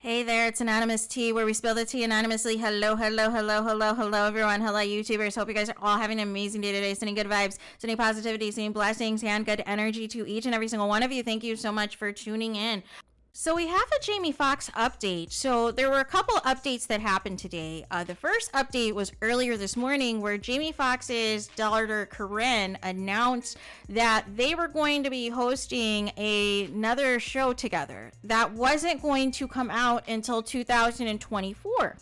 Hey there, it's Anonymous Tea, where we spill the tea anonymously. Hello, hello, hello, hello, hello, everyone. Hello, YouTubers. Hope you guys are all having an amazing day today. Sending good vibes, sending positivity, sending blessings, and good energy to each and every single one of you. Thank you so much for tuning in. So we have a Jamie Foxx update. So there were a couple updates that happened today. The first update was earlier this morning, where Jamie Foxx's daughter Corinne announced that they were going to be hosting another show together that wasn't going to come out until 2024.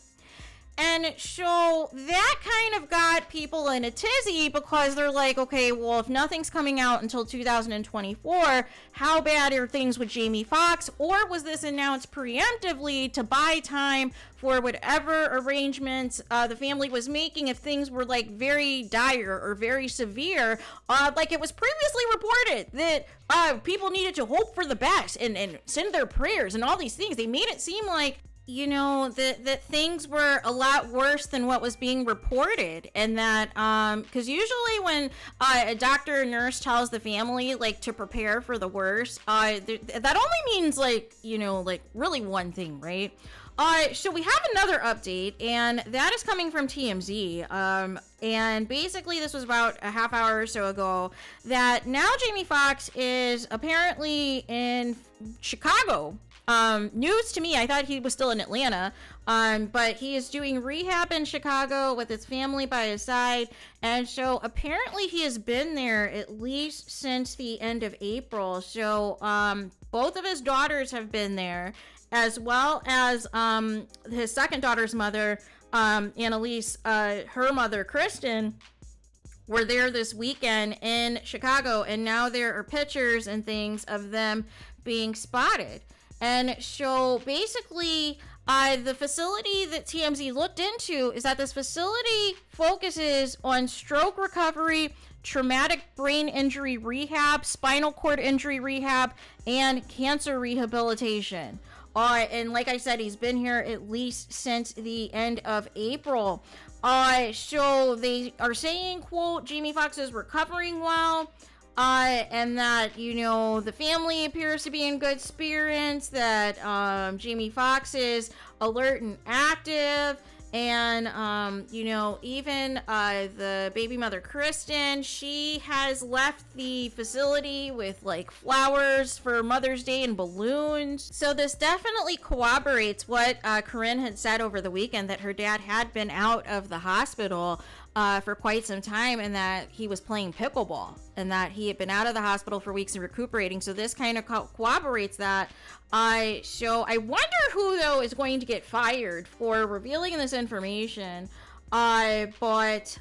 And so that kind of got people in a tizzy, because they're like, okay, well, if nothing's coming out until 2024, how bad are things with Jamie Foxx? Or was this announced preemptively to buy time for whatever arrangements the family was making if things were like very dire or very severe? Like it was previously reported that people needed to hope for the best and send their prayers and all these things. They made it seem like, you know, that things were a lot worse than what was being reported, and that because usually when a doctor or nurse tells the family like to prepare for the worst, that only means like, you know, like really one thing, right? So we have another update, and that is coming from TMZ. And basically this was about a half hour or so ago, that now Jamie Foxx is apparently in Chicago. News to me, I thought he was still in Atlanta, but he is doing rehab in Chicago with his family by his side, and so apparently he has been there at least since the end of April. So both of his daughters have been there, as well as his second daughter's mother, Annalise, her mother, Kristen, were there this weekend in Chicago, and now there are pictures and things of them being spotted. And so basically, the facility that TMZ looked into is that this facility focuses on stroke recovery, traumatic brain injury rehab, spinal cord injury rehab, and cancer rehabilitation. And like I said, he's been here at least since the end of April. So they are saying, quote, Jamie Foxx is recovering well. And that, you know, the family appears to be in good spirits, that Jamie Foxx is alert and active, and, you know, even the baby mother, Kristen, she has left the facility with, like, flowers for Mother's Day and balloons. So this definitely corroborates what Corinne had said over the weekend, that her dad had been out of the hospital for quite some time, and that he was playing pickleball, and that he had been out of the hospital for weeks and recuperating. So this kind of corroborates that. So I wonder who, though, is going to get fired for revealing this information. But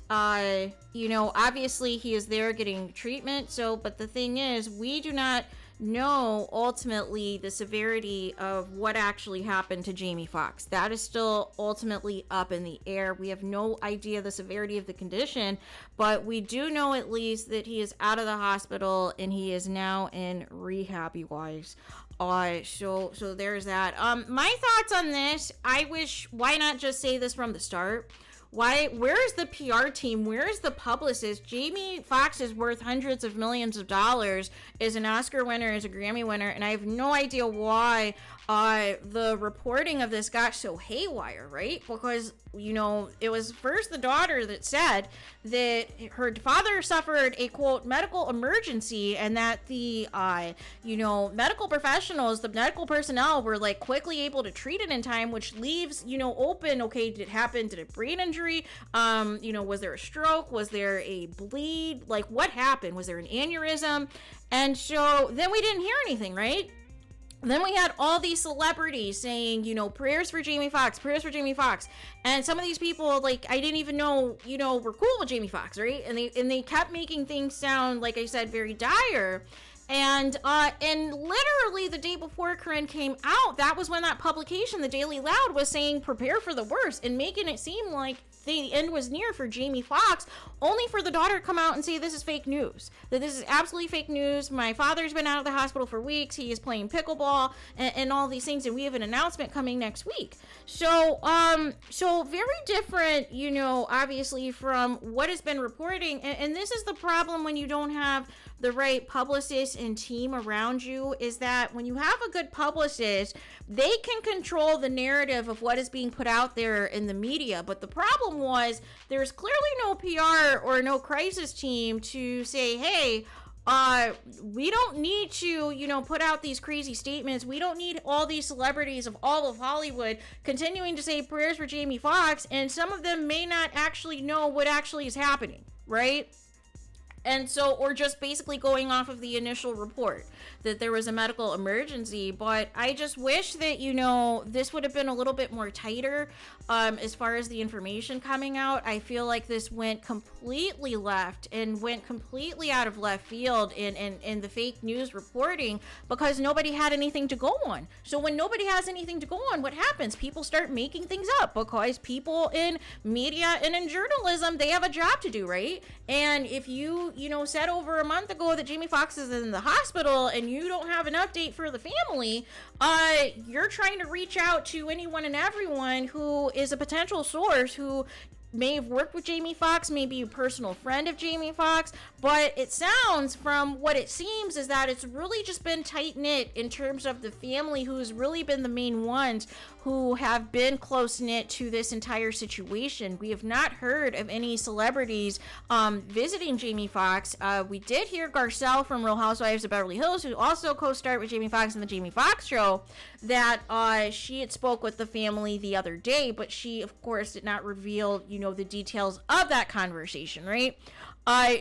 you know, obviously he is there getting treatment. So, but the thing is, we do not know ultimately the severity of what actually happened to Jamie Foxx. That is still ultimately up in the air. We have no idea the severity of the condition, but we do know at least that he is out of the hospital and he is now in rehab, you guys. So there's that. My thoughts on this, why not just say this from the start? Where's the PR team? Where's the publicist? Jamie Foxx is worth hundreds of millions of dollars, is an Oscar winner, is a Grammy winner, and I have no idea why the reporting of this got so haywire, right? Because, you know, it was first the daughter that said that her father suffered a, quote, medical emergency, and that the, you know, medical professionals, the medical personnel were, like, quickly able to treat it in time, which leaves, you know, open, okay, did it happen? Did it brain injury? You know, was there a stroke? Was there a bleed? Like, what happened? Was there an aneurysm? And so then we didn't hear anything, right? Then we had all these celebrities saying, you know, prayers for Jamie Foxx, prayers for Jamie Foxx. And some of these people, like, I didn't even know, you know, were cool with Jamie Foxx, right? And they kept making things sound, like I said, very dire. And literally the day before Corinne came out, that was when that publication, the Daily Loud, was saying prepare for the worst, and making it seem like the end was near for Jamie Foxx, only for the daughter to come out and say this is fake news, that this is absolutely fake news. My father's been out of the hospital for weeks, he is playing pickleball, and all these things, and we have an announcement coming next week. So so very different, you know, obviously from what has been reporting, and this is the problem when you don't have the right publicist and team around you is that when you have a good publicist, they can control the narrative of what is being put out there in the media. But the problem was there's clearly no PR or no crisis team to say, hey, we don't need to, put out these crazy statements. We don't need all these celebrities of all of Hollywood continuing to say prayers for Jamie Foxx, and some of them may not actually know what actually is happening, right? And so, or just basically going off of the initial report that there was a medical emergency. But I just wish that, this would have been a little bit more tighter as far as the information coming out. I feel like this went completely left and went completely out of left field in the fake news reporting because nobody had anything to go on. So when nobody has anything to go on, what happens? People start making things up because people in media and in journalism, they have a job to do, right? And if you said over a month ago that Jamie Foxx is in the hospital and you don't have an update for the family, you're trying to reach out to anyone and everyone who is a potential source who may have worked with Jamie Foxx, maybe a personal friend of Jamie Foxx, but it sounds from what it seems is that it's really just been tight-knit in terms of the family who's really been the main ones who have been close-knit to this entire situation. We have not heard of any celebrities visiting Jamie Foxx. We did hear Garcelle from Real Housewives of Beverly Hills, who also co-starred with Jamie Foxx in the Jamie Foxx show, that she had spoke with the family the other day, but she, of course, did not reveal, the details of that conversation, right?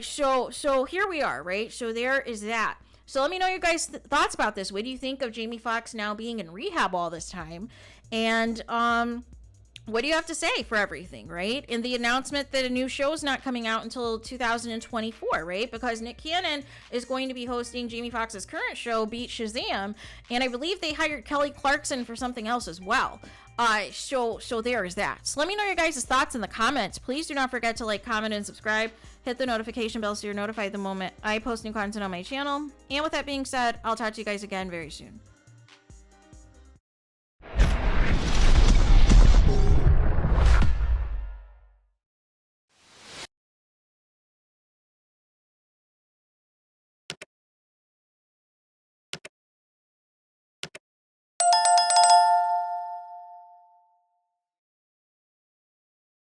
So here we are, right? So there is that. So let me know your guys' thoughts about this. What do you think of Jamie Foxx now being in rehab all this time? And what do you have to say for everything, right? And the announcement that a new show is not coming out until 2024, right? Because Nick Cannon is going to be hosting Jamie Foxx's current show, Beat Shazam, and I believe they hired Kelly Clarkson for something else as well. So there is that. So let me know your guys' thoughts in the comments. Please do not forget to like, comment, and subscribe. Hit the notification bell so you're notified the moment I post new content on my channel. And with that being said, I'll talk to you guys again very soon.